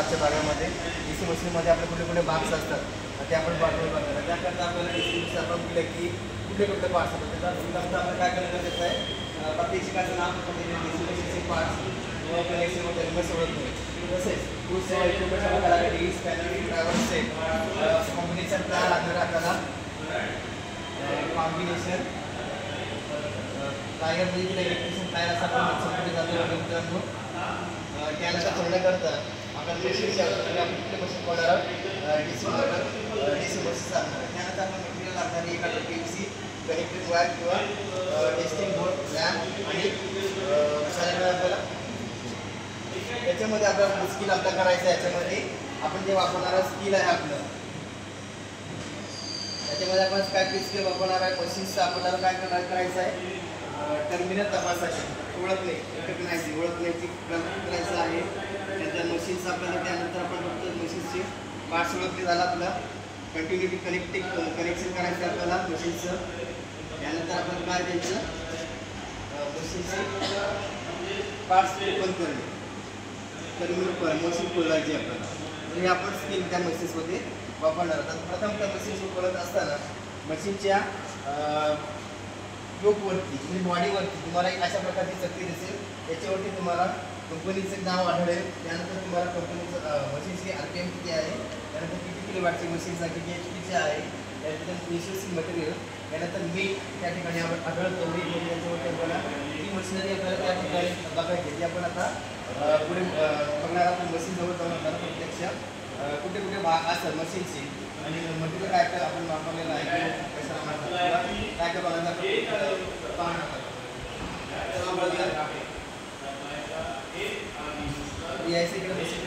आजच्या भागामध्ये DC मशीनमध्ये आपले कुठले कुठले भाग्स असतात ते आपण पाठवून बघणार. त्याकरता आपल्याला DC आपण दिलं की कुठले कुठले पार्ट्स असतात त्याचा समजा आपण काय करण्याचं गरजेचं आहे. प्रत्येक शिकायचं नाव DC मशीनचे पार्ट्स व कनेक्शन व टर्मिनल्स ओळखणे तसेच टूल्स व इक्विपमेंट आपल्याला डीज पॅनल ड्रायव्हर सेट कॉम्बिनेशन काय लागणार आपल्याला कॉम्बिनेशन टायर म्हणजे इलेक्ट्रिशियन टायर असा आपण पुढे जातो मित्रांनो. त्यानंतर ठेवण्याकरता आपण मशीनच्या आपण कुठले मशीन पडणार DC मशीन लागणार. त्यानंतर आपण मटेरियल लागणार एका PVC कनेक्टेड वायर किंवा टेस्टिंग बोर्ड लॅम्प आणि आपल्याला त्याच्यामध्ये आपल्याला स्किल आपला करायचं आहे. याच्यामध्ये आपण जे वापरणारा स्किल आहे आपलं त्याच्यामध्ये आपण काय स्किल वापरणार आहे मशीन्सचं आपल्याला काय करायचं आहे टर्मिनल तपासायचे ओळखणे ओळखण्याची करायचं आहे. त्यानंतर मशीन्स आपल्याला त्यानंतर आपण फक्त मशीन्सचे पार्ट्स ओळखले झाला आपला कंटिन्युटी कनेक्शन करायचं आपल्याला मशीन्सचं. त्यानंतर आपण काय द्यायचं मशीनचे पार्ट्स ओपन करणे टर्मिनल मशीन खोलायची आपल्याला. हे आपण स्किल त्या मशीन्समध्ये वापरणार आहोत. प्रथम त्या मशीन्स खोलत असताना मशीनच्या योकवरती म्हणजे बॉडीवरती तुम्हाला एक अशा प्रकारची चक्री दिसेल. याच्यावरती तुम्हाला कंपनीचं नाव आढळेल. त्यानंतर तुम्हाला कंपनीचं मशीनची RPM किती आहे, त्यानंतर किती किलोवॅटची मशीन्स आहे, किती HPची आहे, त्यानंतर प्रेशरची मटेरियल, त्यानंतर मीठ त्या ठिकाणी आपण आढळतो. त्याच्यावरती आपल्याला ती मशिनरी आपल्याला त्या ठिकाणी बघायची ती आपण आता पुढे बघणार. आपण मशीनजवळ जाऊन आपल्याला प्रत्यक्ष कुठे कुठे भाग असतात मशीनचे आणि मटेरियल काय काय आपण वापरलेलं आहे काय काय पाहणार यायचं इकडे मशीन